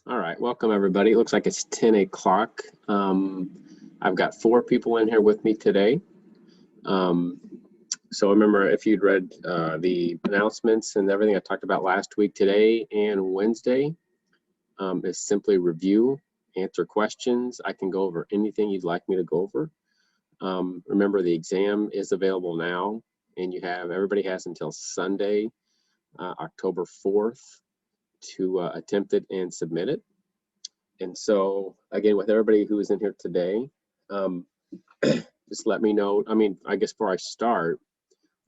All right, welcome everybody. It looks like it's 10 o'clock. I've got 4 people in here with me today. So remember, if you'd read the announcements and everything I talked about last week, today and Wednesday is simply review, answer questions. I can go over anything you'd like me to go over. Remember, the exam is available now, and everybody has until Sunday, October 4th, to attempt it and submit it. And so, again, with everybody who is in here today, just let me know. I guess before I start,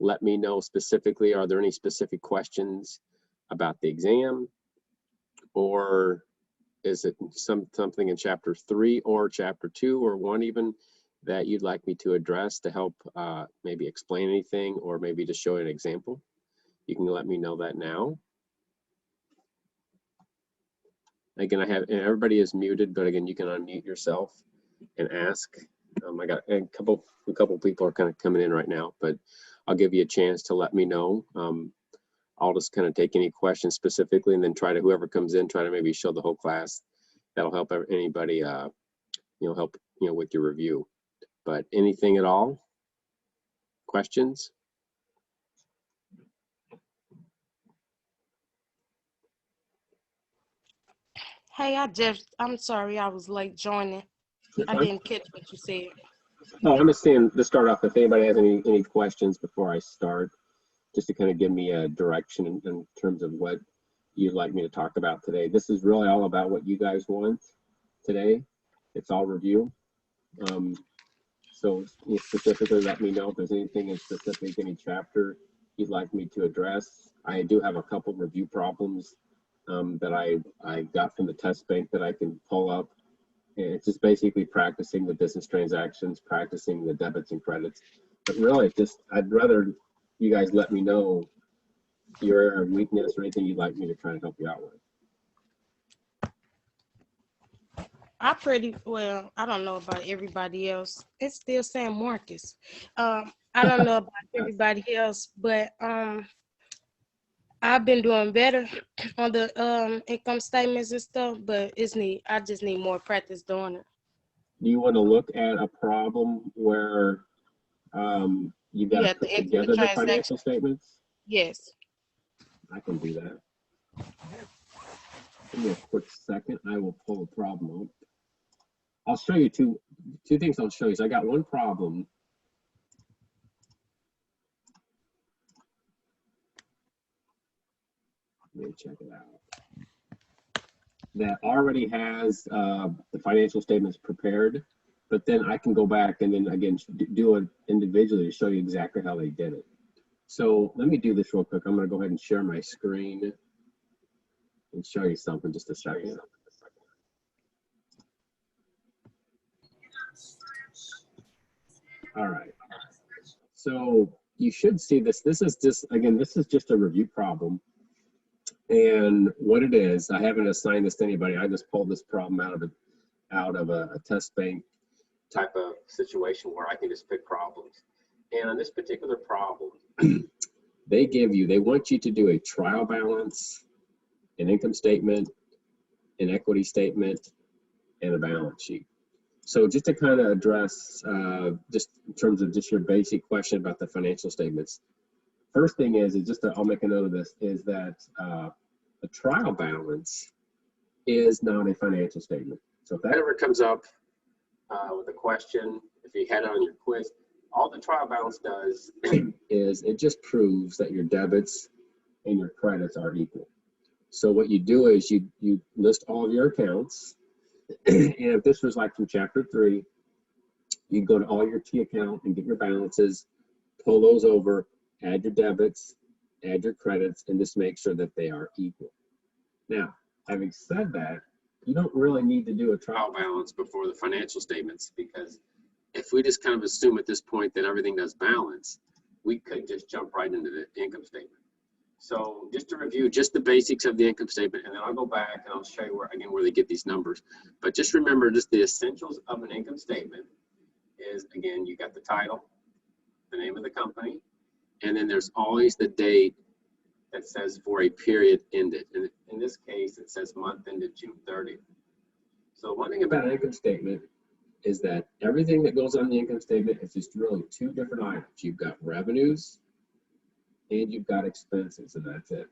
let me know specifically, are there any specific questions about the exam? Or is it something in chapter 3 or chapter 2 or 1 even that you'd like me to address to help maybe explain anything or maybe to show an example? You can let me know that now. Again, everybody is muted, but again, you can unmute yourself and ask. I got a couple people are kind of coming in right now, but I'll give you a chance to let me know. I'll just kind of take any questions specifically and then try to, whoever comes in, try to maybe show the whole class. That'll help anybody, help, with your review. But anything at all? Questions? Hey, I'm sorry I was late joining. I didn't catch what you said. Oh, I'm just saying to start off, if anybody has any questions before I start, just to kind of give me a direction in terms of what you'd like me to talk about today. This is really all about what you guys want today. It's all review. So specifically let me know if there's anything in specific, any chapter you'd like me to address. I do have a couple review problems that I got from the test bank that I can pull up. And it's just basically practicing the business transactions, practicing the debits and credits. But really, I'd rather you guys let me know your area of weakness or anything you'd like me to try and help you out with. I don't know about everybody else. It's still San Marcos. I don't know about everybody else, but I've been doing better on the income statements and stuff, but I just need more practice doing it. Do you want to look at a problem where you've got to put together the financial statements? Yes. I can do that. Give me a quick second. I will pull a problem up. I'll show you two things I'll show you. So I got one problem. Let me check it out. That already has the financial statements prepared, but then I can go back and then again do it individually to show you exactly how they did it. So let me do this real quick. I'm going to go ahead and share my screen and show you something just a second. All right. So you should see this. This is just a review problem. And what it is, I haven't assigned this to anybody. I just pulled this problem out of a test bank type of situation where I can just pick problems. And on this particular problem, they want you to do a trial balance, an income statement, an equity statement, and a balance sheet. So just to kind of address, just in terms of just your basic question about the financial statements. First thing is I'll make a note of this, is that a trial balance is not a financial statement. So if that ever comes up with a question, if you had it on your quiz, all the trial balance does is it just proves that your debits and your credits are equal. So what you do is you list all of your accounts. And if this was like from chapter 3, you go to all your T account and get your balances, pull those over, add your debits, add your credits, and just make sure that they are equal. Now, having said that, you don't really need to do a trial balance before the financial statements, because if we just kind of assume at this point that everything does balance, we could just jump right into the income statement. So just to review just the basics of the income statement, and then I'll go back and I'll show you where they get these numbers. But just remember, just the essentials of an income statement is, again, you got the title, the name of the company, and then there's always the date that says for a period ended. And in this case, it says month ended June 30th. So one thing about an income statement is that everything that goes on the income statement is just really two different items. You've got revenues and you've got expenses, and that's it.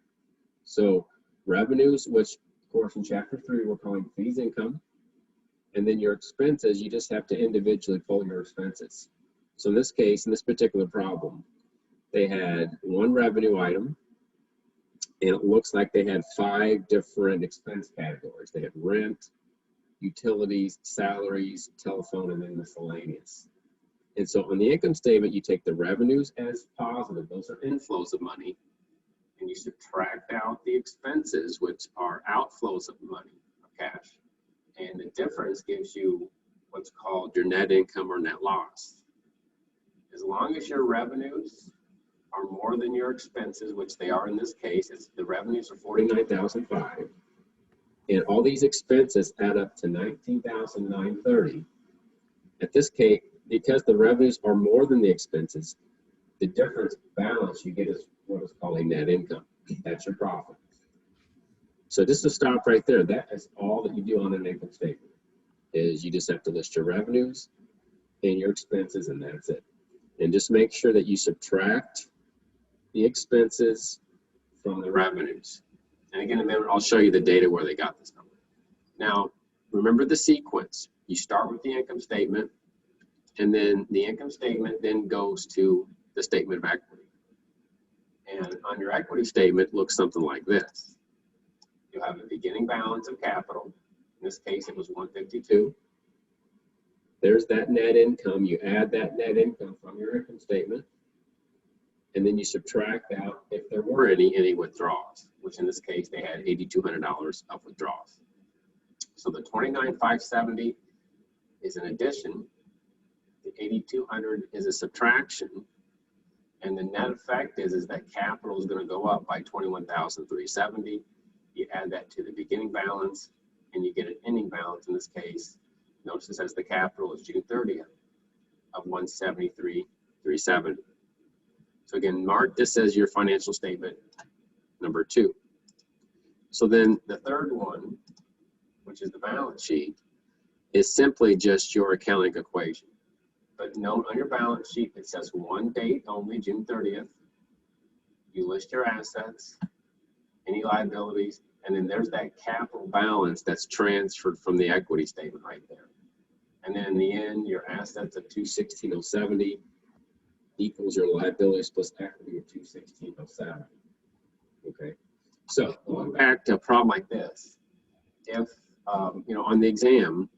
So revenues, which of course in chapter 3 we're calling fees income, and then your expenses, you just have to individually pull your expenses. So in this case, in this particular problem, they had one revenue item, and it looks like they had 5 different expense categories. They had rent, utilities, salaries, telephone, and then miscellaneous. And so on the income statement, you take the revenues as positive, those are inflows of money, and you subtract out the expenses, which are outflows of money, of cash. And the difference gives you what's called your net income or net loss. As long as your revenues are more than your expenses, which they are in this case, the revenues are $49,005, and all these expenses add up to $19,930. At this case, because the revenues are more than the expenses, the difference balance you get is what is called a net income. That's your profit. So just to stop right there, that is all that you do on an income statement, is you just have to list your revenues and your expenses, and that's it. And just make sure that you subtract the expenses from the revenues. And again, in a minute, I'll show you the data where they got this number. Now, remember the sequence. You start with the income statement, and then the income statement then goes to the statement of equity. And on your equity statement, looks something like this. You have a beginning balance of capital. In this case, it was 152. There's that net income. You add that net income from your income statement, and then you subtract out if there were any withdrawals, which in this case they had $8,200 of withdrawals. So the $29,570 is an addition, the $8,200 is a subtraction, and the net effect is that capital is going to go up by $21,370. You add that to the beginning balance, and you get an ending balance in this case. Notice it says the capital is June 30th of $173,370. So again, mark this as your financial statement number 2. So then the third one, which is the balance sheet, is simply just your accounting equation. But note on your balance sheet, it says one date only, June 30th. You list your assets, any liabilities, and then there's that capital balance that's transferred from the equity statement right there. And then in the end, your assets of $216,070 equals your liabilities plus equity of $216,070. Okay, so going back to a problem like this, if on the exam,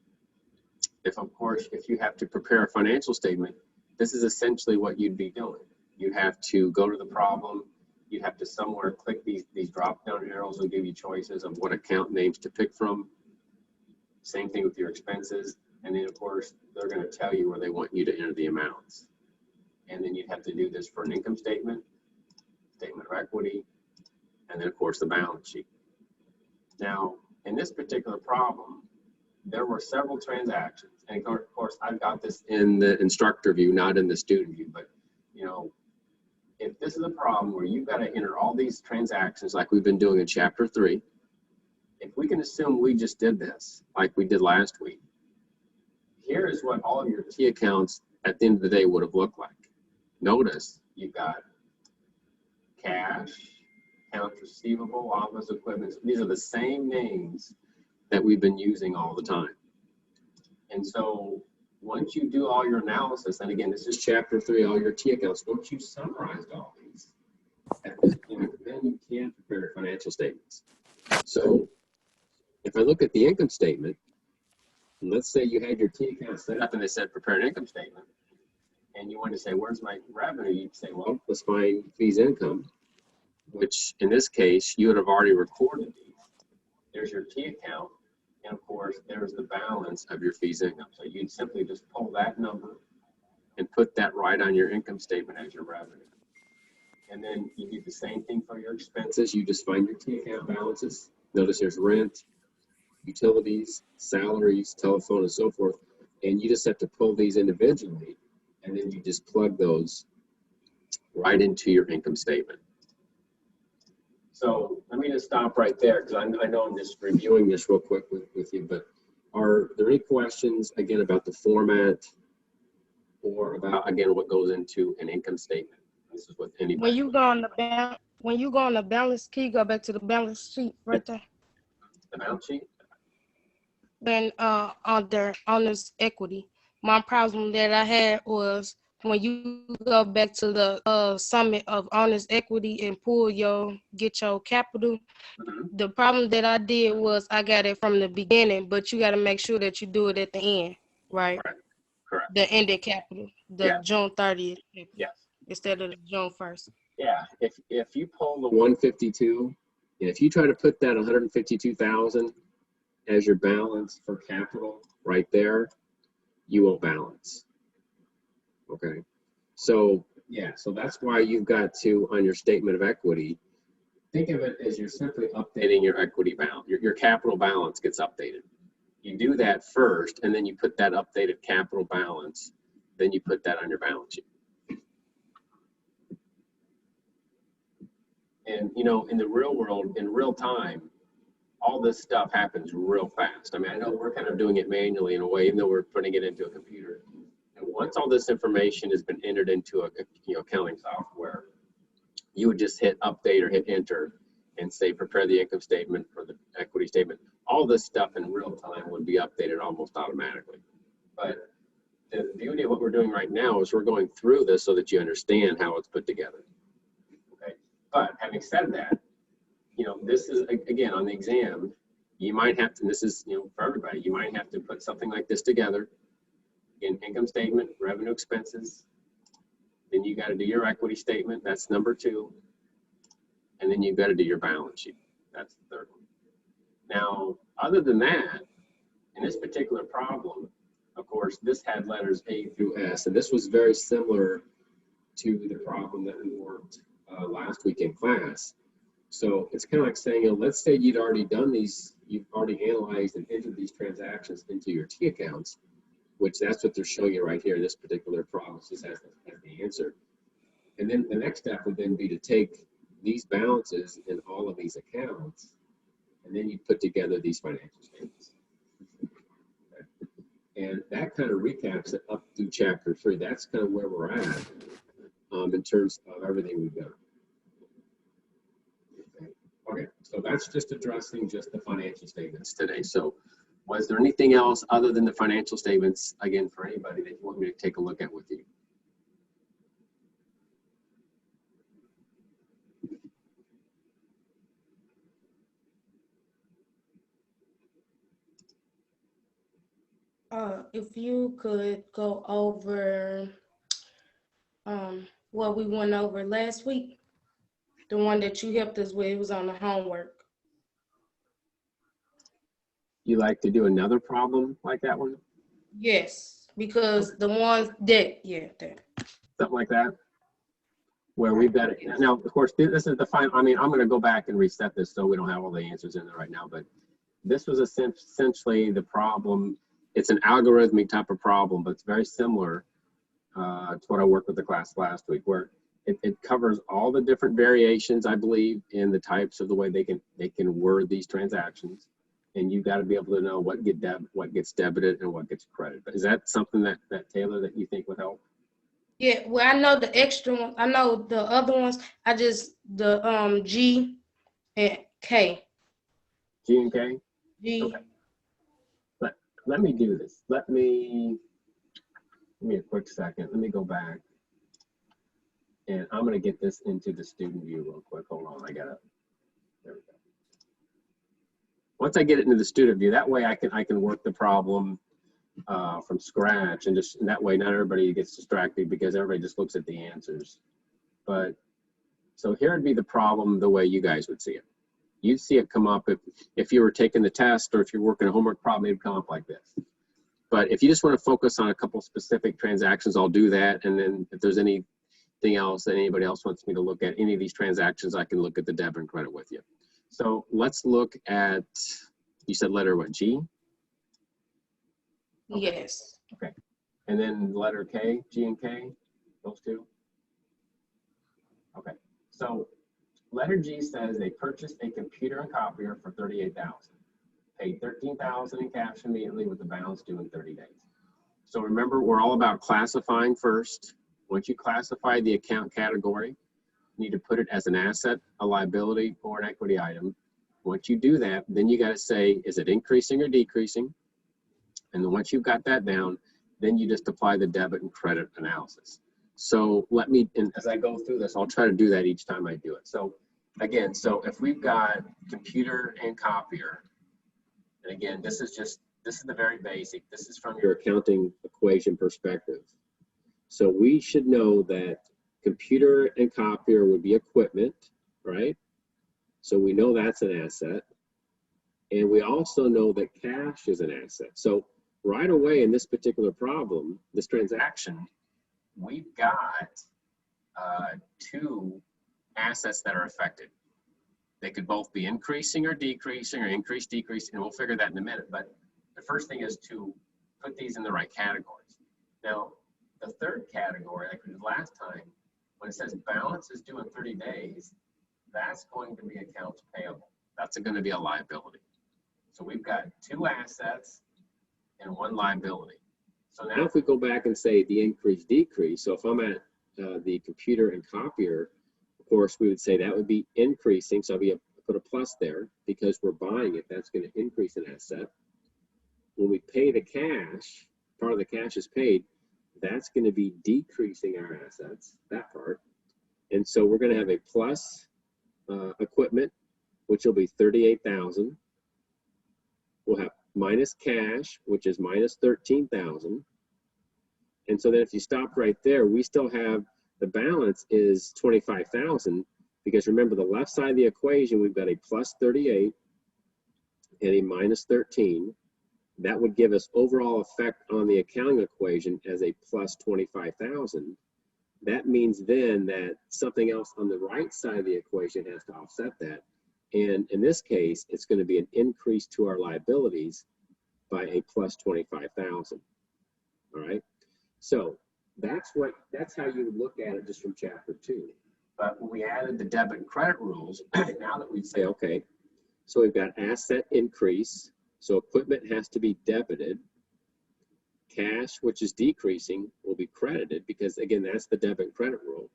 if you have to prepare a financial statement, this is essentially what you'd be doing. You have to go to the problem. You have to somewhere click these drop-down arrows will give you choices of what account names to pick from. Same thing with your expenses. And then, of course, they're going to tell you where they want you to enter the amounts. And then you'd have to do this for an income statement, statement of equity, and then, of course, the balance sheet. Now, in this particular problem, there were several transactions. And, of course, I've got this in the instructor view, not in the student view. But, if this is a problem where you've got to enter all these transactions like we've been doing in Chapter 3, if we can assume we just did this like we did last week, here is what all of your T accounts at the end of the day would have looked like. Notice you've got cash, accounts receivable, office equipment. These are the same names that we've been using all the time. And so once you do all your analysis, and again, this is Chapter 3, all your T accounts, once you've summarized all these, at this point, then you can prepare financial statements. So if I look at the income statement, and let's say you had your T account set up and they said prepare an income statement, and you want to say, where's my revenue? You'd say, well, let's find fees income, which in this case, you would have already recorded these. There's your T account, and of course, there's the balance of your fees income. So you'd simply just pull that number and put that right on your income statement as your revenue. And then you do the same thing for your expenses. You just find your T account balances. Notice there's rent, utilities, salaries, telephone, and so forth. And you just have to pull these individually, and then you just plug those right into your income statement. So let me just stop right there because I know I'm just reviewing this real quick with you, but are there any questions again about the format or about again what goes into an income statement? This is with anybody. When you go on the balance, can you go back to the balance sheet right there? The balance sheet? Then under owner's equity. My problem that I had was when you go back to the summit of owner's equity and get your capital. The problem that I did was I got it from the beginning, but you got to make sure that you do it at the end, right? Correct. The ending capital, the June 30th, Yes. instead of the June 1st. Yeah. If you pull the 152, and if you try to put that 152,000 as your balance for capital right there, you won't balance. Okay. So yeah, so that's why you've got to, on your statement of equity, think of it as you're simply updating your equity balance. Your capital balance gets updated. You do that first, and then you put that updated capital balance, then you put that on your balance sheet. And you know, in the real world, in real time, all this stuff happens real fast. I mean, I know we're kind of doing it manually in a way, even though we're putting it into a computer. And once all this information has been entered into a accounting software, you would just hit update or hit enter and say prepare the income statement for the equity statement. All this stuff in real time would be updated almost automatically. But the beauty of what we're doing right now is we're going through this so that you understand how it's put together. Okay. But having said that, you know, this is again on the exam, you might have to, and this is, you know, for everybody, you might have to put something like this together. Again, income statement, revenue, expenses. Then you got to do your equity statement. That's number 2. And then you've got to do your balance sheet. That's the third one. Now, other than that, in this particular problem, of course, this had letters A through S, and this was very similar to the problem that we worked last week in class. So it's kind of like saying, you know, let's say you'd already done these, you've already analyzed and entered these transactions into your T accounts, which that's what they're showing you right here. This particular problem just has the answer. And then the next step would then be to take these balances in all of these accounts, and then you put together these financial statements. Okay. And that kind of recaps it up through chapter 3. That's kind of where we're at in terms of everything we've done. Okay, so that's just addressing just the financial statements today. So was there anything else other than the financial statements, again, for anybody that you want me to take a look at with you? If you could go over what we went over last week, the one that you helped us with, it was on the homework. You like to do another problem like that one? Yes, because the ones that, Something like that? Where we've got it. Now, of course, this is the final. I mean, I'm going to go back and reset this so we don't have all the answers in there right now, but this was essentially the problem. It's an algorithmic type of problem, but it's very similar to what I worked with the class last week, where it covers all the different variations, I believe, in the types of the way they can word these transactions. And you got to be able to know what gets debited and what gets credited. Is that something that Taylor, that you think would help? Yeah, well, I know the extra one. I know the other ones. I just the G and K. G and K? G. Okay. Let me do this. Give me a quick second. Let me go back. And I'm going to get this into the student view real quick. Hold on. There we go. Once I get it into the student view, that way I can work the problem from scratch, and just that way not everybody gets distracted because everybody just looks at the answers. But so here would be the problem the way you guys would see it. You'd see it come up if you were taking the test, or if you're working a homework problem, it would come up like this. But if you just want to focus on a couple specific transactions, I'll do that. And then if there's anything else that anybody else wants me to look at, any of these transactions, I can look at the debit and credit with you. So let's look at, you said letter what, G? Okay. Yes. Okay. And then letter K, G and K, those two? Okay. So Letter G says they purchased a computer and copier for $38,000, paid $13,000 in cash immediately with the balance due in 30 days. So remember, we're all about classifying first. Once you classify the account category, you need to put it as an asset, a liability, or an equity item. Once you do that, then you got to say, is it increasing or decreasing? And then once you've got that down, then you just apply the debit and credit analysis. So let me, and as I go through this, I'll try to do that each time I do it. So again, so if we've got computer and copier, and again, this is the very basic. This is from your accounting equation perspective. So we should know that computer and copier would be equipment, right? So we know that's an asset. And we also know that cash is an asset. So right away in this particular problem, this transaction, we've got two assets that are affected. They could both be increasing or decreasing, or increase, decrease, and we'll figure that in a minute. But the first thing is to put these in the right categories. Now, the third category, like we did last time, when it says balance is due in 30 days, that's going to be accounts payable. That's going to be a liability. So we've got two assets and one liability. So now if we go back and say the increase, decrease, so if I'm at the computer and copier, of course, we would say that would be increasing. So I'll put a plus there because we're buying it. That's going to increase an asset. When we pay the cash, part of the cash is paid, that's going to be decreasing our assets, that part. And so we're going to have a plus equipment, which will be $38,000. We'll have minus cash, which is minus $13,000. And so then if you stop right there, we still have the balance is $25,000, because remember the left side of the equation, we've got a plus 38 and a minus 13. That would give us overall effect on the accounting equation as a plus 25,000. That means then that something else on the right side of the equation has to offset that. And in this case, it's going to be an increase to our liabilities by a plus 25,000. All right. So that's how you would look at it just from chapter 2. But when we added the debit and credit rules, now that we say, okay, so we've got asset increase. So equipment has to be debited. Cash, which is decreasing, will be credited because, again, that's the debit and credit rule.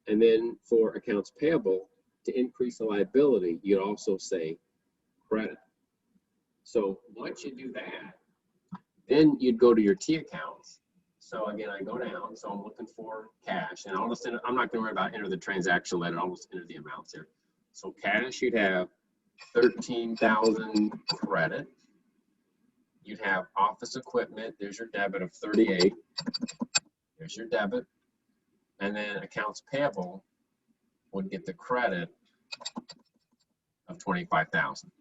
And then for accounts payable, to increase the liability, you'd also say credit. So once you do that, then you'd go to your T accounts. So again, I go down, so I'm looking for cash, and I'll just enter, I'm not going to worry about enter the transaction letter, I'll just enter the amounts here. So cash, you'd have 13,000 credit. You'd have office equipment, there's your debit of 38. There's your debit. And then accounts payable would get the credit of 25,000.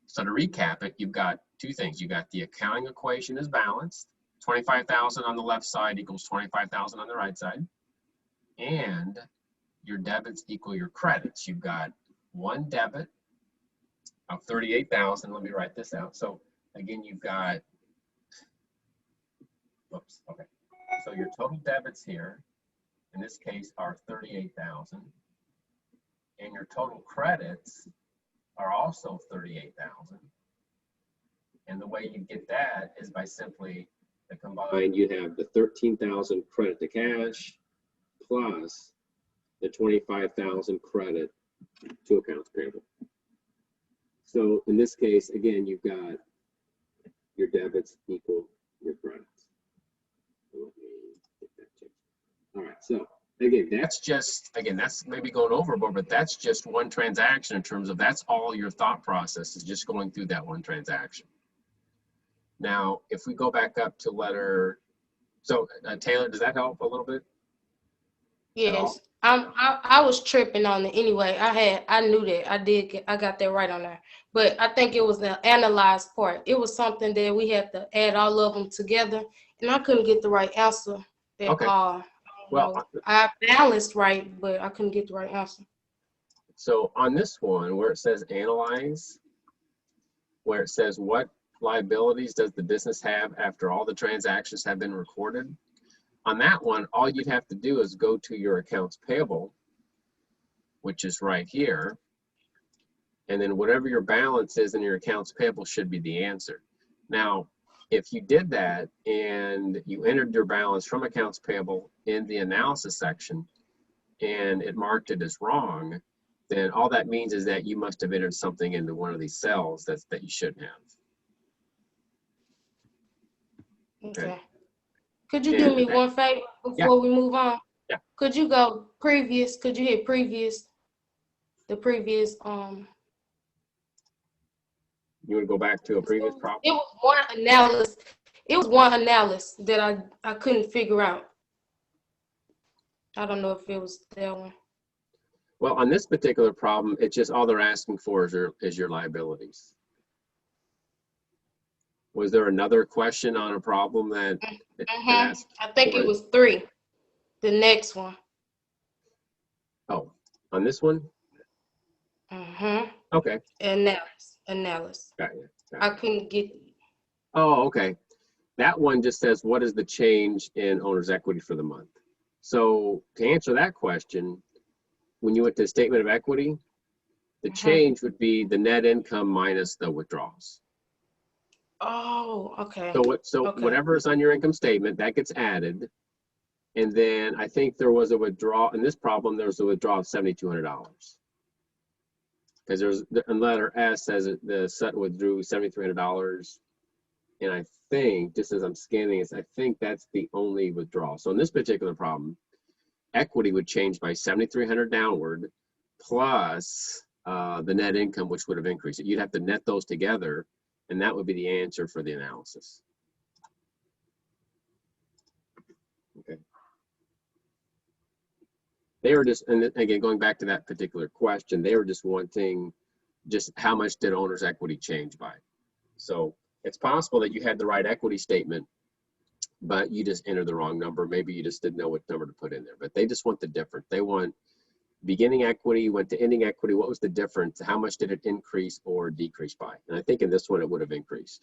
So to recap it, you've got two things. You got the accounting equation is balanced. 25,000 on the left side equals 25,000 on the right side. And your debits equal your credits. You've got one debit of 38,000. Let me write this out. So again, you've got, whoops, okay. So your total debits here, in this case, are 38,000. And your total credits are also 38,000. And the way you get that is by simply the combined, you'd have the 13,000 credit to cash plus the 25,000 credit to accounts payable. So in this case, again, you've got your debits equal your credits. So let me get that checked. All right, so again, that's just, again, that's maybe going overboard, but that's just one transaction in terms of that's all your thought process is just going through that one transaction. Now, if we go back up to letter, so Taylor, does that help a little bit? Yes, I was tripping on it anyway. I knew that I got that right on there, but I think it was the analyzed part. It was something that we had to add all of them together, and I couldn't get the right answer at Okay. all. Well, I balanced right, but I couldn't get the right answer. So on this one, where it says analyze, where it says what liabilities does the business have after all the transactions have been recorded? On that one, all you'd have to do is go to your accounts payable which is right here. And then whatever your balance is in your accounts payable should be the answer. Now, if you did that and you entered your balance from accounts payable in the analysis section and it marked it as wrong, then all that means is that you must have entered something into one of these cells that you shouldn't have. Okay. Could you do me one favor before we move on? Yeah. Could you go previous? Could you hit previous? The previous You would go back to a previous problem? It was one analysis. It was one analysis that I couldn't figure out. I don't know if it was that one. Well, on this particular problem, it's just all they're asking for is your liabilities. Was there another question on a problem that asked? I think it was 3. The next one. Oh, on this one? Okay. Analysis. Got you. I couldn't get it. Oh, okay. That one just says, what is the change in owner's equity for the month? So to answer that question, when you went to statement of equity, the change would be the net income minus the withdrawals. Oh, okay. So whatever is on your income statement, that gets added. And then I think there was a withdrawal, in this problem, there was a withdrawal of $7,200. Because there's, in letter S says the set withdrew $7,300. And I think, just as I'm scanning this, I think that's the only withdrawal. So in this particular problem, equity would change by $7,300 downward, plus the net income, which would have increased it. You'd have to net those together, and that would be the answer for the analysis. Okay. They were just, and again, going back to that particular question, they were just wanting just how much did owner's equity change by. So it's possible that you had the right equity statement, but you just entered the wrong number. Maybe you just didn't know what number to put in there, but they just want the difference. They want beginning equity, went to ending equity. What was the difference? How much did it increase or decrease by? And I think in this one, it would have increased.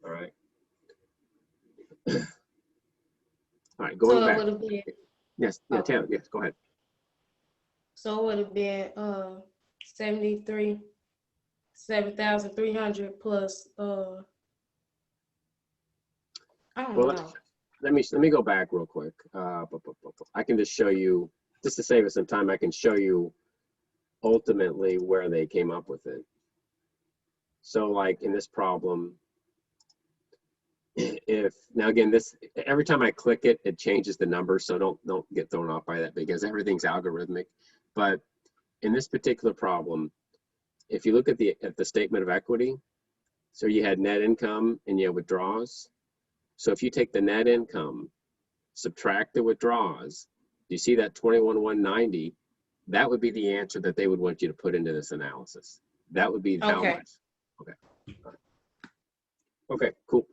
All right. All right, going back. Yes, yeah, Taylor, yes, go ahead. So it would have been 7,300 plus I don't know. Let me go back real quick. I can just show you, just to save us some time, I can show you ultimately where they came up with it. So like in this problem, now again, this, every time I click it, it changes the number, so don't get thrown off by that because everything's algorithmic. But in this particular problem, if you look at the statement of equity, so you had net income and you had withdrawals. So if you take the net income, subtract the withdrawals, you see that 21,190, that would be the answer that they would want you to put into this analysis. That would be how much. Okay. Okay, cool.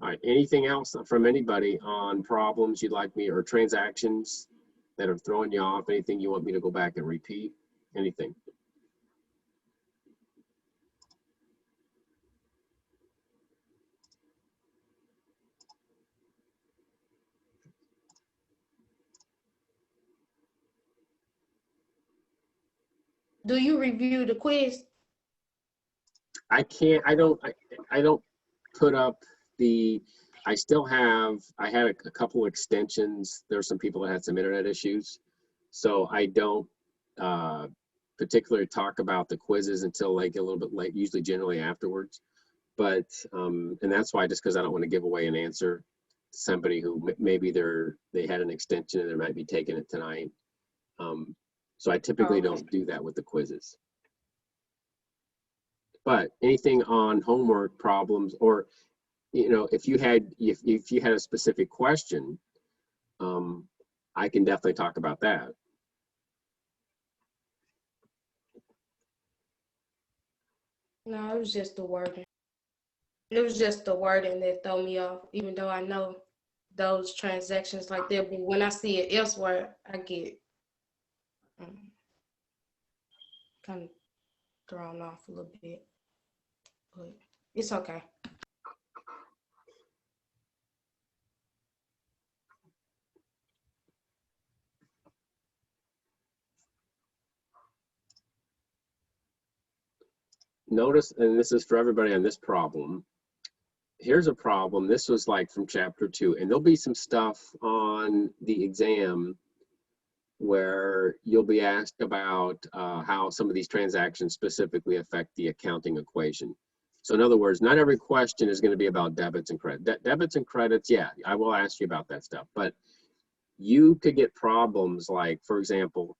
All right, anything else from anybody on problems you'd like me, or transactions that are throwing you off? Anything you want me to go back and repeat? Anything? Do you review the quiz? I can't, I don't put up the, I had a couple extensions. There were some people that had some internet issues. So I don't particularly talk about the quizzes until like a little bit late, usually generally afterwards. But, and that's why, just because I don't want to give away an answer to somebody who maybe they had an extension and they might be taking it tonight. So I typically don't do that with the quizzes. But anything on homework problems, or if you had a specific question, I can definitely talk about that. No, it was just the wording. It was just the wording that threw me off, even though I know those transactions like that. But when I see it elsewhere, I get kind of thrown off a little bit. But it's okay. notice, and this is for everybody on this problem, here's a problem. This was like from chapter 2, and there'll be some stuff on the exam where you'll be asked about how some of these transactions specifically affect the accounting equation. So in other words, not every question is going to be about debits and credits. Debits and credits, yeah, I will ask you about that stuff. But you could get problems like, for example,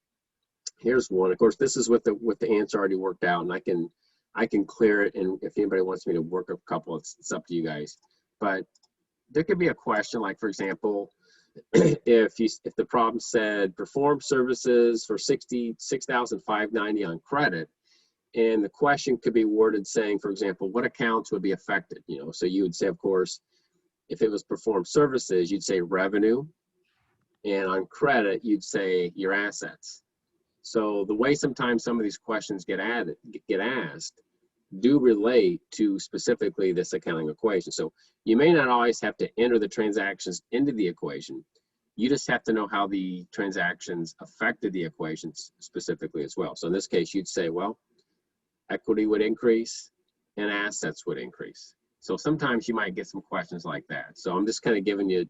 here's one. Of course, this is with the answer already worked out, and I can clear it. And if anybody wants me to work a couple, it's up to you guys. But there could be a question like, for example, if the problem said perform services for $66,590 on credit, and the question could be worded saying, for example, what accounts would be affected? You know, so you would say, of course, if it was perform services, you'd say revenue, and on credit, you'd say your assets. So the way sometimes some of these questions get asked do relate to specifically this accounting equation. So you may not always have to enter the transactions into the equation. You just have to know how the transactions affected the equations specifically as well. So in this case, you'd say, well, equity would increase and assets would increase. So sometimes you might get some questions like that. So I'm just kind of giving you,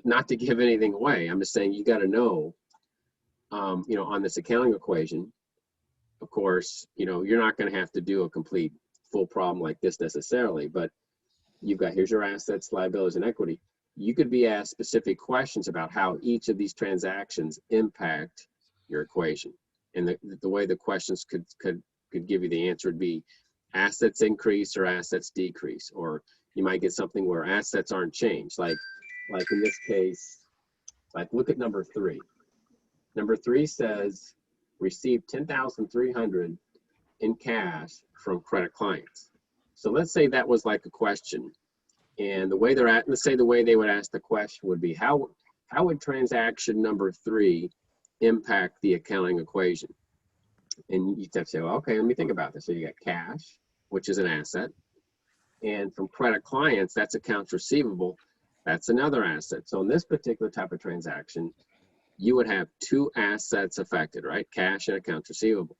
not to give anything away. I'm just saying you got to know, on this accounting equation. Of course, you're not going to have to do a complete full problem like this necessarily, but you've got, here's your assets, liabilities, and equity. You could be asked specific questions about how each of these transactions impact your equation. And the way the questions could give you the answer would be assets increase or assets decrease, or you might get something where assets aren't changed. Like in this case, like look at number 3. Number 3 says, receive $10,300 in cash from credit clients. So let's say that was like a question, and the way let's say the way they would ask the question would be, how would transaction number 3 impact the accounting equation? And you have to say, well, okay, let me think about this. So you got cash, which is an asset, and from credit clients, that's accounts receivable, that's another asset. So in this particular type of transaction, you would have 2 assets affected, right? Cash and accounts receivable.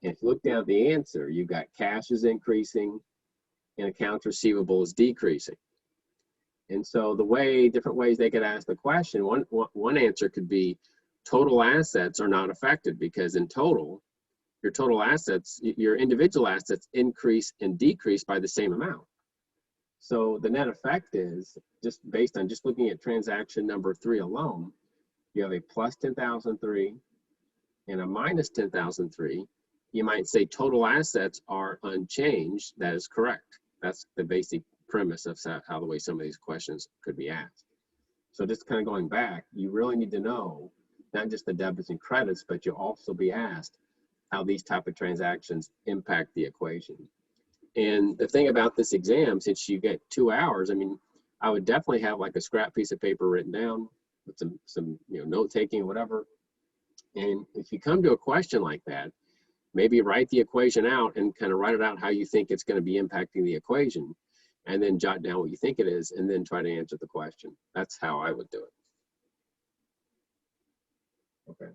And if you look down at the answer, you've got cash is increasing and accounts receivable is decreasing. And so different ways they could ask the question, one answer could be total assets are not affected, because in total, your total assets, your individual assets increase and decrease by the same amount. So the net effect is, just based on just looking at transaction number 3 alone, you have a plus 10,003 and a minus 10,003. You might say total assets are unchanged. That is correct. That's the basic premise of how the way some of these questions could be asked. So just kind of going back, you really need to know not just the debits and credits, but you'll also be asked how these type of transactions impact the equation. And the thing about this exam, since you get 2 hours, I mean, I would definitely have like a scrap piece of paper written down with some note taking or whatever. And if you come to a question like that, maybe write the equation out and kind of write it out how you think it's going to be impacting the equation, and then jot down what you think it is, and then try to answer the question. That's how I would do it. Okay.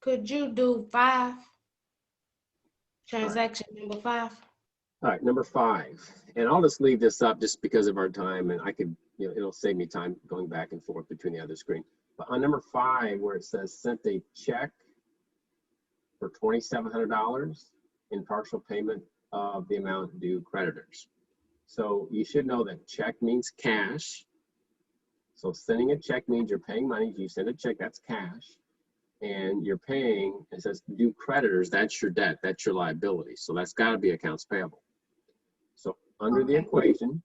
Could you do 5? Transaction number 5. All right, number 5. And I'll just leave this up just because of our time, and I could, it'll save me time going back and forth between the other screen. But on number 5, where it says sent a check for $2,700 in partial payment of the amount due creditors. So you should know that check means cash. So sending a check means you're paying money. You send a check, that's cash. And you're paying, it says due creditors, that's your debt, that's your liability. So that's got to be accounts payable. So under the equation,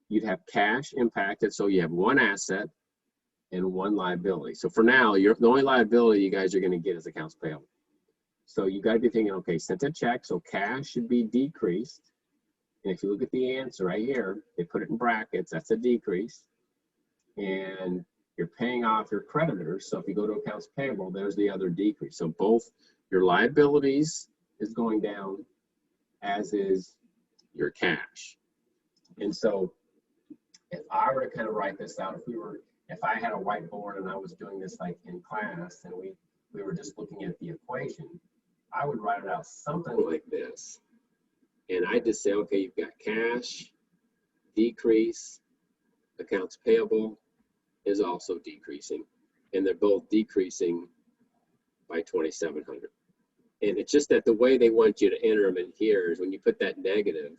you'd have cash impacted. So you have 1 asset and 1 liability. So for now, the only liability you guys are going to get is accounts payable. So you got to be thinking, okay, sent a check, so cash should be decreased. And if you look at the answer right here, they put it in brackets, that's a decrease. And you're paying off your creditors. So if you go to accounts payable, there's the other decrease. So both your liabilities is going down, as is your cash. And so if I were to kind of write this out, if I had a whiteboard and I was doing this like in class, and we were just looking at the equation, I would write it out something like this. And I just say, okay, you've got cash, decrease, accounts payable is also decreasing. And they're both decreasing by 2,700. And it's just that the way they want you to enter them in here is when you put that negative,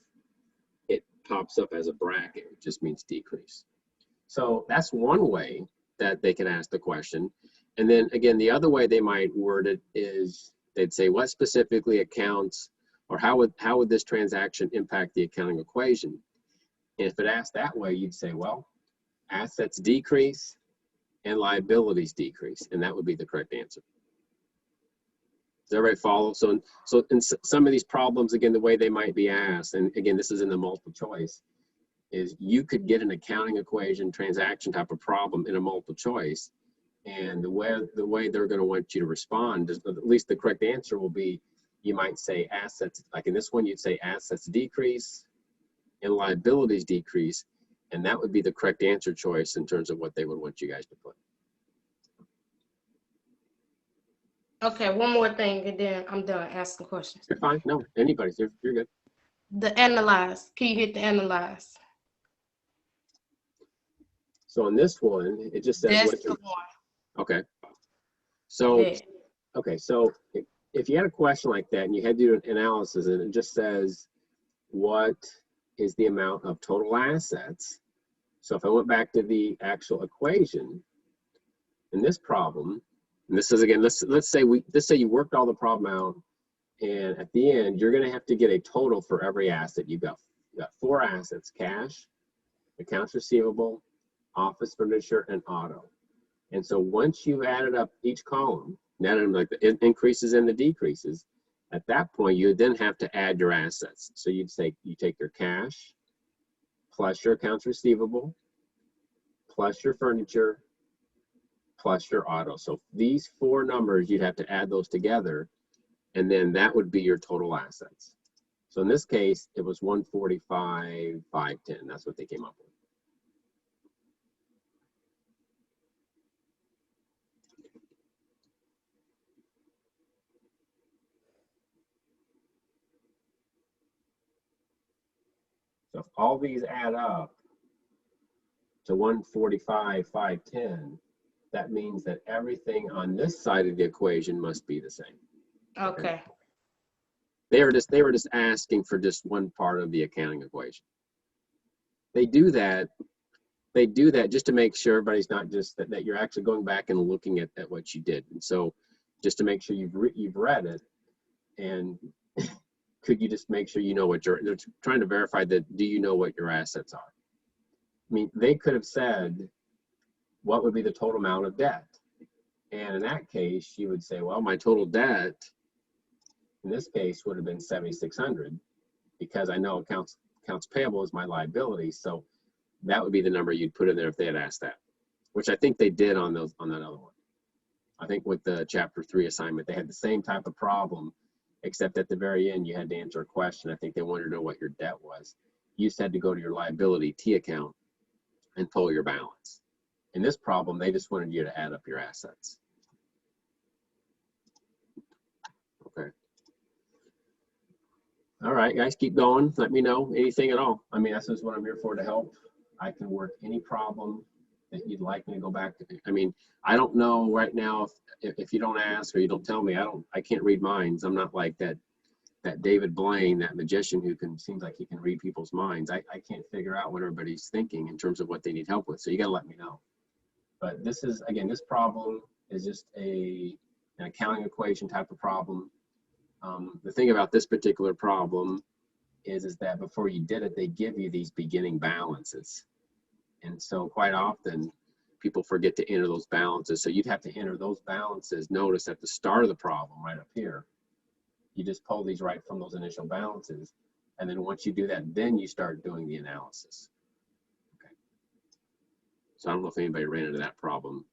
it pops up as a bracket, which just means decrease. So that's one way that they can ask the question. And then again, the other way they might word it is they'd say, what specifically accounts, or how would this transaction impact the accounting equation? And if it asked that way, you'd say, well, assets decrease and liabilities decrease, and that would be the correct answer. Does everybody follow? So in some of these problems, again, the way they might be asked, and again, this is in the multiple choice, is you could get an accounting equation transaction type of problem in a multiple choice, and the way they're going to want you to respond, is, at least the correct answer will be, you might say assets, like in this one, you'd say assets decrease and liabilities decrease, and that would be the correct answer choice in terms of what they would want you guys to put. Okay, one more thing, and then I'm done asking questions. You're fine. No, anybody's. You're good. The analyze. Can you hit the analyze? So on this one, it just says That's the one. Okay. So, Yeah. okay. So if you had a question like that and you had to do an analysis and it just says, what is the amount of total assets? So if I went back to the actual equation in this problem, and this is again, let's say you worked all the problem out, and at the end you're going to have to get a total for every asset. You got 4 assets: cash, accounts receivable, office furniture, and auto. And so once you've added up each column, netted them like the increases and the decreases, at that point you then have to add your assets. So you'd say you take your cash plus your accounts receivable plus your furniture plus your auto. So these 4 numbers, you'd have to add those together, and then that would be your total assets. So in this case, it was 145,510. That's what they came up with. So if all these add up to 145,510, that means that everything on this side of the equation must be the same. Okay. They were just asking for just one part of the accounting equation. They do that just to make sure everybody's not just that you're actually going back and looking at what you did. And so just to make sure you've read it, and could you just make sure you know what they're trying to verify that, do you know what your assets are? I mean, they could have said, what would be the total amount of debt? And in that case, you would say, well, my total debt in this case would have been 7,600, because I know accounts payable is my liability. So that would be the number you'd put in there if they had asked that, which I think they did on that other one. I think with the chapter 3 assignment, they had the same type of problem, except at the very end, you had to answer a question. I think they wanted to know what your debt was. You just had to go to your liability T account and pull your balance. In this problem, they just wanted you to add up your assets. Okay. All right, guys, keep going. Let me know anything at all. I mean, that's just what I'm here for, to help. I can work any problem that you'd like me to go back to. I mean, I don't know right now if you don't ask or you don't tell me. I can't read minds. I'm not like that David Blaine, that magician who seems like he can read people's minds. I can't figure out what everybody's thinking in terms of what they need help with. So you got to let me know. But this is, again, this problem is just an accounting equation type of problem. The thing about this particular problem is that before you did it, they give you these beginning balances. And so quite often people forget to enter those balances. So you'd have to enter those balances, notice at the start of the problem right up here. You just pull these right from those initial balances. And then once you do that, then you start doing the analysis. Okay. So I don't know if anybody ran into that problem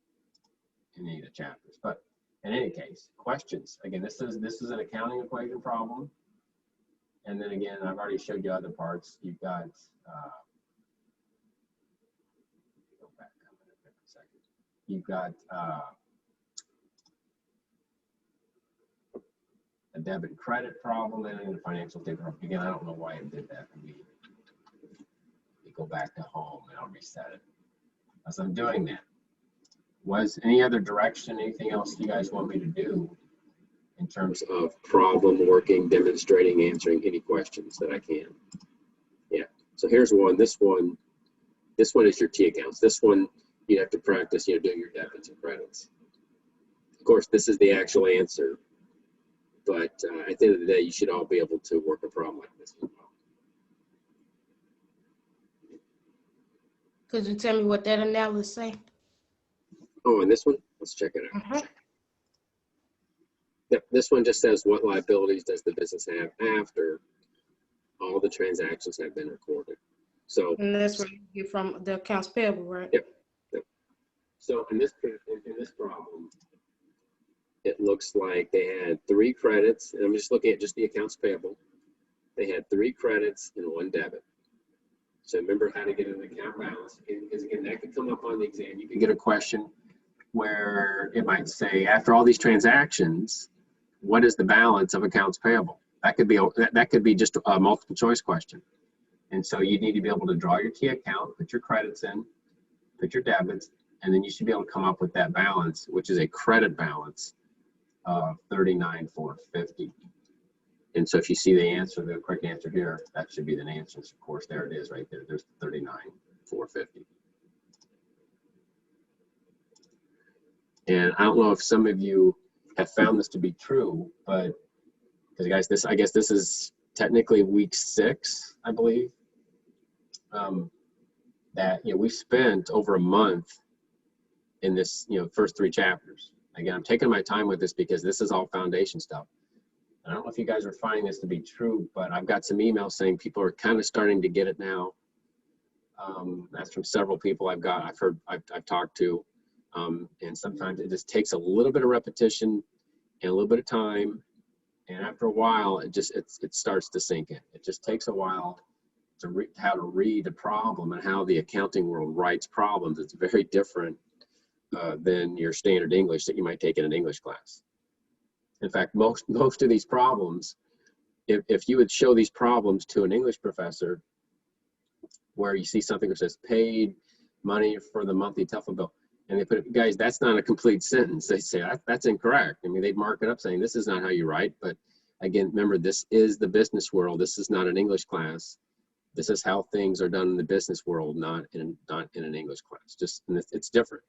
in any of the chapters, but in any case, questions. Again, this is an accounting equation problem. And then again, I've already showed you other parts. You've got, go back a second. You've got a debit and credit problem and a financial statement problem. Again, I don't know why it did that. We go back to home and I'll reset it. As I'm doing that, was any other direction, anything else you guys want me to do in terms of problem working, demonstrating, answering any questions that I can? Yeah, so here's one. This one is your T accounts. This one, you have to practice, doing your debits and credits. Of course, this is the actual answer, but at the end of the day, you should all be able to work a problem like this as well. Could you tell me what that analysis say? Oh, and this one, let's check it out. Uh-huh. Yep, this one just says what liabilities does the business have after all the transactions have been recorded. So, And that's where you get from the accounts payable, right? Yep. So in this problem, it looks like they had 3 credits, and I'm just looking at just the accounts payable. They had 3 credits and 1 debit. So remember how to get an account balance, because again, that could come up on the exam. You could get a question where it might say, after all these transactions, what is the balance of accounts payable? That could be just a multiple choice question. And so you need to be able to draw your T account, put your credits in, put your debits, and then you should be able to come up with that balance, which is a credit balance of $39,450. And so if you see the answer, the quick answer here, that should be the answer. Of course, there it is right there. There's $39,450. And I don't know if some of you have found this to be true, but because guys, I guess this is technically week 6, I believe. That we spent over a month in this first 3 chapters. Again, I'm taking my time with this because this is all foundation stuff. I don't know if you guys are finding this to be true, but I've got some emails saying people are kind of starting to get it now. That's from several people I've talked to, and sometimes it just takes a little bit of repetition and a little bit of time, and after a while, it starts to sink in. It just takes a while to how to read a problem and how the accounting world writes problems. It's very different than your standard English that you might take in an English class. In fact, most of these problems, if you would show these problems to an English professor, where you see something that says paid money for the monthly telephone bill, and they put, guys, that's not a complete sentence. They say that's incorrect. I mean, they'd mark it up saying this is not how you write. But again, remember, this is the business world. This is not an English class. This is how things are done in the business world, not in an English class. It's different,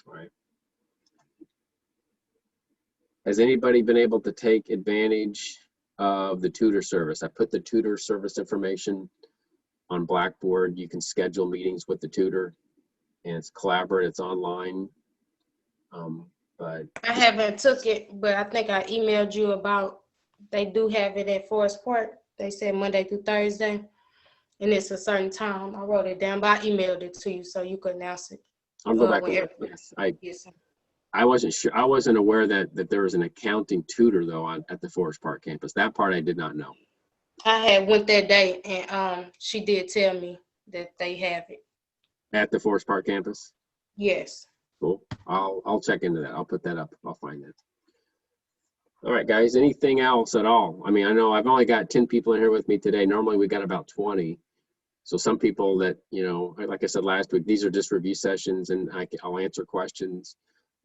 all right? Has anybody been able to take advantage of the tutor service? I put the tutor service information on Blackboard. You can schedule meetings with the tutor, and it's collaborative, it's online. But I haven't took it, but I think I emailed you about, they do have it at Forest Park. They said Monday through Thursday, and it's a certain time. I wrote it down, but I emailed it to you so you could announce it. I'll go back and look. Yes, I wasn't sure. I wasn't aware that there was an accounting tutor though at the Forest Park campus. That part I did not know. I had went that day, and she did tell me that they have it At the Forest Park campus? Yes. Cool. I'll check into that. I'll put that up. I'll find that. All right, guys, anything else at all? I mean, I know I've only got 10 people in here with me today. Normally we got about 20. So some people that, like I said last week, these are just review sessions, and I'll answer questions.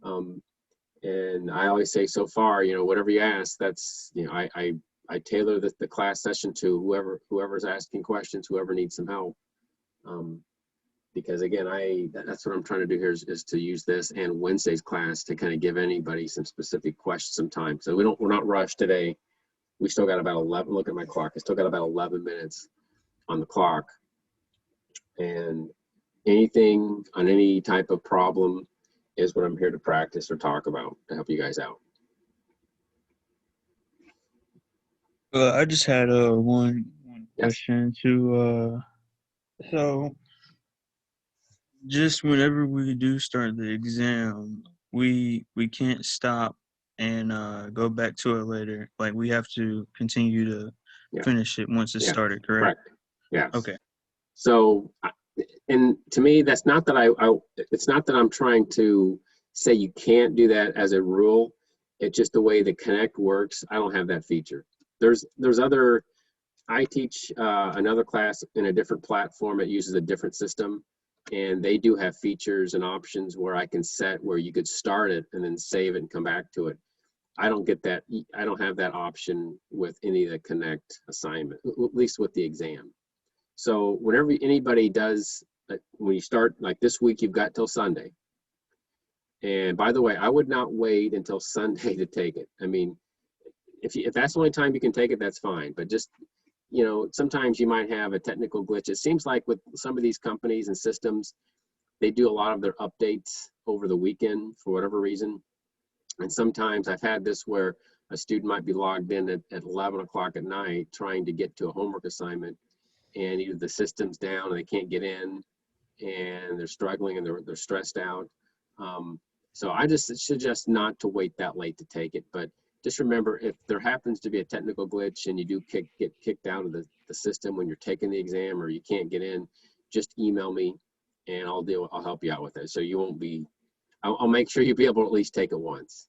And I always say, so far, whatever you ask, that's, I tailor the class session to whoever's asking questions, whoever needs some help. Because again, that's what I'm trying to do here is to use this and Wednesday's class to kind of give anybody some specific questions, some time. So we're not rushed today. We still got about 11, look at my clock. I still got about 11 minutes on the clock. And anything on any type of problem is what I'm here to practice or talk about to help you guys out. I just had one question to so just whenever we do start the exam, we can't stop and go back to it later. Like we have to continue to finish it once it's started, correct? Correct. Yeah. Okay. So, and to me, that's not that it's not that I'm trying to say you can't do that as a rule. It's just the way the Connect works. I don't have that feature. There's other, I teach another class in a different platform. It uses a different system, and they do have features and options where I can set where you could start it and then save it and come back to it. I don't get that. I don't have that option with any of the Connect assignment, at least with the exam. So whenever anybody does, when you start, like this week, you've got till Sunday. And by the way, I would not wait until Sunday to take it. I mean, if that's the only time you can take it, that's fine. But just, you know, sometimes you might have a technical glitch. It seems like with some of these companies and systems, they do a lot of their updates over the weekend for whatever reason. And sometimes I've had this where a student might be logged in at 11 o'clock at night trying to get to a homework assignment, and either the system's down and they can't get in, and they're struggling and they're stressed out. So I just suggest not to wait that late to take it. But just remember, if there happens to be a technical glitch and you do get kicked out of the system when you're taking the exam, or you can't get in, just email me and I'll help you out with it. So you won't be, I'll make sure you'll be able to at least take it once.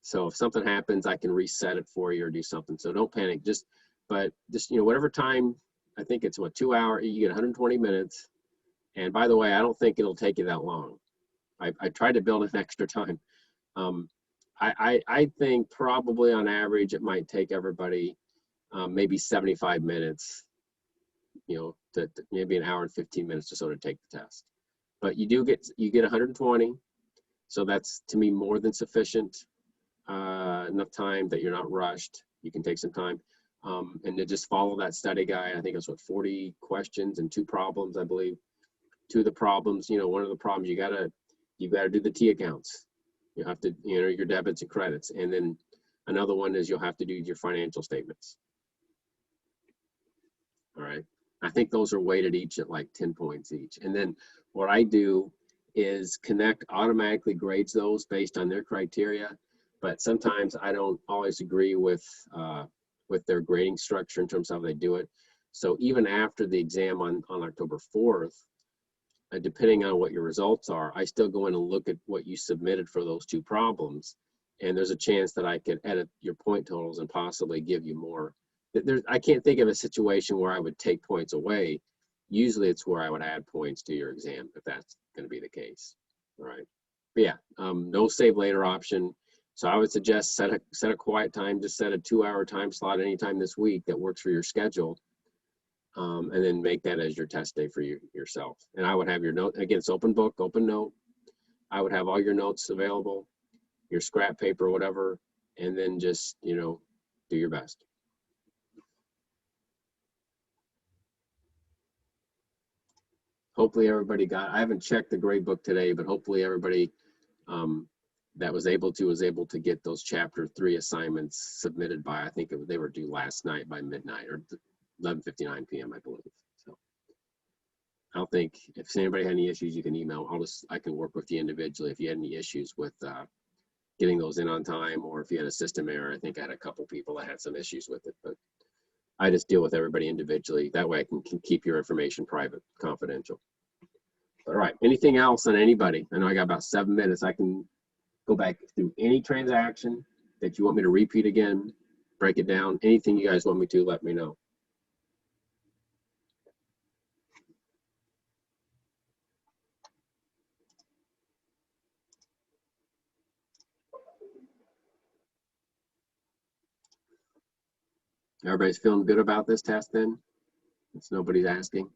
So if something happens, I can reset it for you or do something. So don't panic. But you know, whatever time, I think it's what, 2 hours, you get 120 minutes. And by the way, I don't think it'll take you that long. I tried to build an extra time. I think probably on average, it might take everybody maybe 75 minutes, you know, to maybe an hour and 15 minutes to sort of take the test. But you get 120. So that's, to me, more than sufficient, enough time that you're not rushed. You can take some time and to just follow that study guide. I think it's what, 40 questions and 2 problems, I believe. 2 of the problems, you know, one of the problems, you gotta do the T accounts. You have to enter your debits and credits. And then another one is you'll have to do your financial statements. All right. I think those are weighted each at like 10 points each. And then what I do is Connect automatically grades those based on their criteria. But sometimes I don't always agree with their grading structure in terms of how they do it. So even after the exam on October 4th, depending on what your results are, I still go in and look at what you submitted for those 2 problems. And there's a chance that I could edit your point totals and possibly give you more. I can't think of a situation where I would take points away. Usually it's where I would add points to your exam, if that's going to be the case. All right. But yeah, no save later option. So I would suggest set a quiet time, just set a 2-hour time slot anytime this week that works for your schedule. And then make that as your test day for yourself. And I would have your note, again, it's open book, open note. I would have all your notes available, your scrap paper, whatever, and then just, you know, do your best. Hopefully everybody I haven't checked the grade book today, but hopefully everybody that was able to get those chapter 3 assignments submitted by, I think they were due last night by midnight or 11:59 p.m. I believe. So I don't think, if anybody had any issues, you can email. I can work with you individually if you had any issues with getting those in on time, or if you had a system error. I think I had a couple people that had some issues with it, but I just deal with everybody individually. That way I can keep your information private, confidential. All right, anything else on anybody? I know I got about 7 minutes. I can go back through any transaction that you want me to repeat again, break it down. Anything you guys want me to, let me know. Everybody's feeling good about this test then? It's nobody's asking.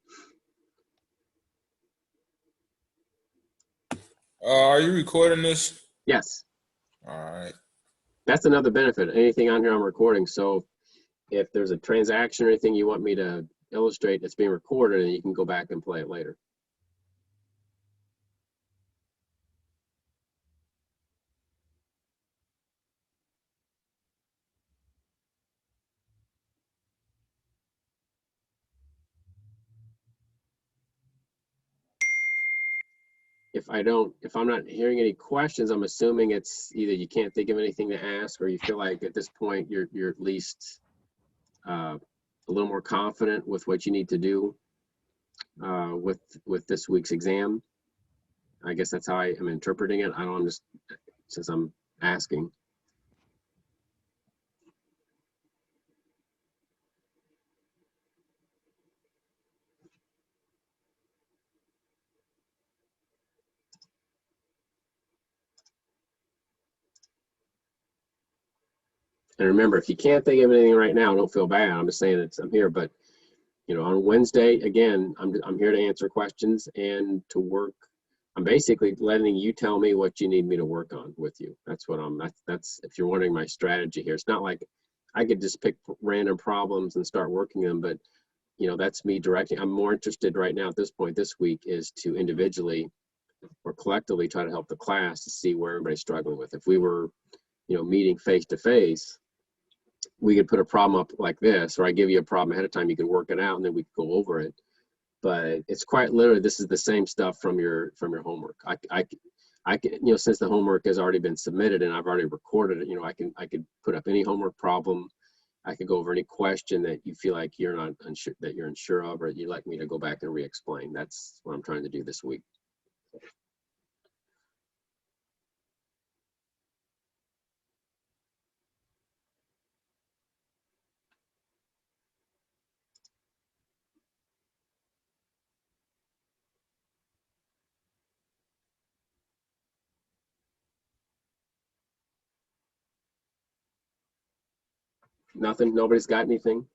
Are you recording this? Yes. All right. That's another benefit. Anything on here I'm recording. So if there's a transaction or anything you want me to illustrate that's being recorded, and you can go back and play it later. If I'm not hearing any questions, I'm assuming it's either you can't think of anything to ask, or you feel like at this point you're at least a little more confident with what you need to do with this week's exam. I guess that's how I am interpreting it. Since I'm asking. And remember, if you can't think of anything right now, don't feel bad. I'm just saying I'm here, but you know, on Wednesday, again, I'm here to answer questions and to work. I'm basically letting you tell me what you need me to work on with you. That's what that's if you're wondering my strategy here. It's not like I could just pick random problems and start working them, but you know, that's me directing. I'm more interested right now at this point this week is to individually or collectively try to help the class to see where everybody's struggling with. If we were, you know, meeting face to face, we could put a problem up like this, or I give you a problem ahead of time, you could work it out and then we could go over it. But it's quite literally, this is the same stuff from your homework. I can, you know, since the homework has already been submitted and I've already recorded it, you know, I could put up any homework problem. I could go over any question that you feel like you're not unsure, that you're unsure of, or you'd like me to go back and re-explain. That's what I'm trying to do this week. Nothing, nobody's got anything?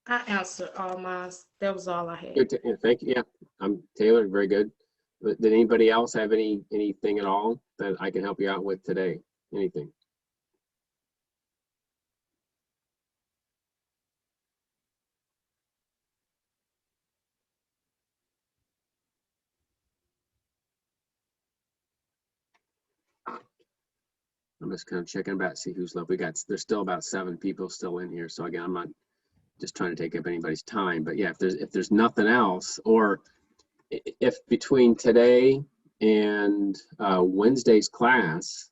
I answered all mine. That was all I had. Good, yeah, thank you. Yeah, I'm Taylor, very good. But did anybody else have anything at all that I can help you out with today? Anything? I'm just kind of checking about, see who's left. There's still about 7 people still in here. So again, I'm not just trying to take up anybody's time, but yeah, if there's nothing else, or if between today and Wednesday's class,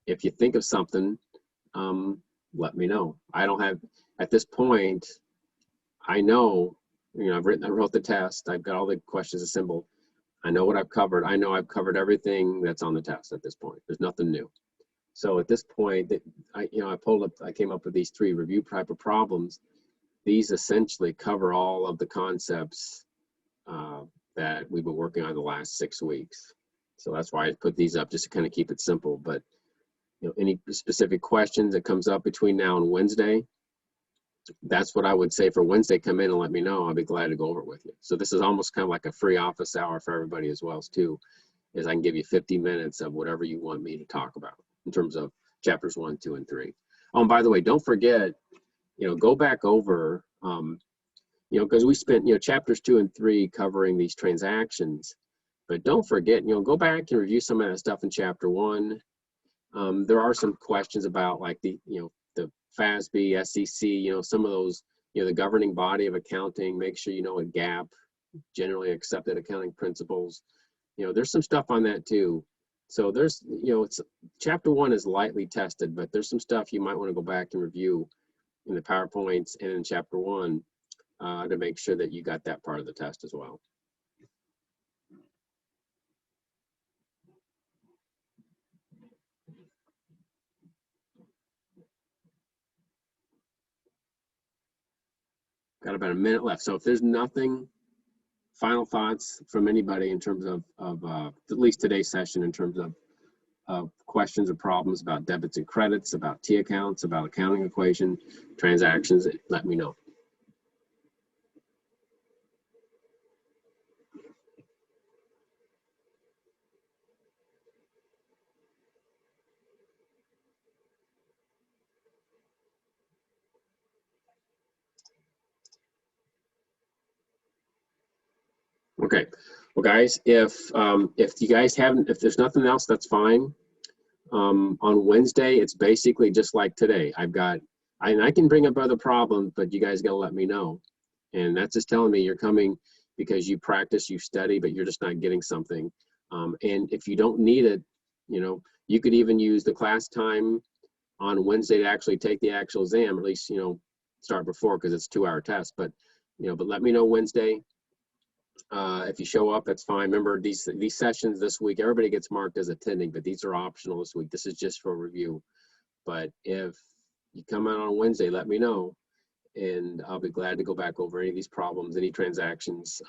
if you think of something, let me know. I don't have, at this point, I know, you know, I wrote the test. I've got all the questions assembled. I know what I've covered. I know I've covered everything that's on the test at this point. There's nothing new. So at this point, I came up with these 3 review type of problems. These essentially cover all of the concepts that we've been working on the last 6 weeks. So that's why I put these up, just to kind of keep it simple. But you know, any specific questions that comes up between now and Wednesday, that's what I would say for Wednesday. Come in and let me know. I'll be glad to go over it with you. So this is almost kind of like a free office hour for everybody as well too, is I can give you 50 minutes of whatever you want me to talk about in terms of chapters 1, 2, and 3. Oh, and by the way, don't forget, you know, go back over, you know, because we spent, you know, chapters 2 and 3 covering these transactions, but don't forget, you know, go back and review some of that stuff in chapter 1. There are some questions about like the, you know, the FASB, SEC, you know, some of those, you know, the governing body of accounting. Make sure you know a GAAP, generally accepted accounting principles. You know, there's some stuff on that too. So there's, you know, it's chapter 1 is lightly tested, but there's some stuff you might want to go back and review in the PowerPoints and in chapter 1 to make sure that you got that part of the test as well. Got about a minute left. So if there's nothing, final thoughts from anybody in terms of at least today's session, in terms of questions or problems about debits and credits, about T accounts, about accounting equation, transactions, let me know. Okay, well guys, if you guys haven't, if there's nothing else, that's fine. On Wednesday, it's basically just like today. I can bring up other problems, but you guys gotta let me know. And that's just telling me you're coming because you practice, you study, but you're just not getting something. And if you don't need it, you know, you could even use the class time on Wednesday to actually take the actual exam, or at least, you know, start before, because it's a 2-hour test. But, you know, but let me know Wednesday. If you show up, that's fine. Remember, these sessions this week, everybody gets marked as attending, but these are optional this week. This is just for review. But if you come out on Wednesday, let me know, and I'll be glad to go back over any of these problems, any transactions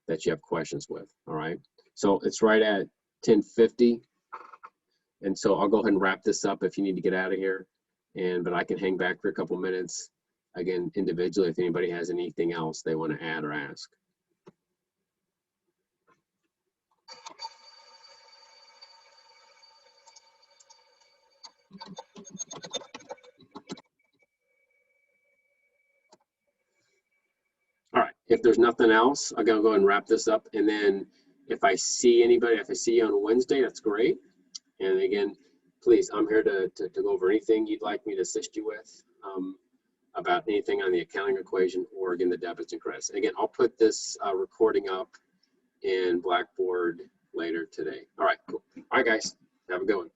that you have questions with. All right. So it's right at 10:50. And so I'll go ahead and wrap this up if you need to get out of here. But I can hang back for a couple minutes, again, individually, if anybody has anything else they want to add or ask. All right, if there's nothing else, I'm gonna go ahead and wrap this up. And then if I see anybody, if I see you on Wednesday, that's great. And again, please, I'm here to go over anything you'd like me to assist you with about anything on the accounting equation or again, the debits and credits. And again, I'll put this recording up in Blackboard later today. All right, cool. All right, guys, have a good one.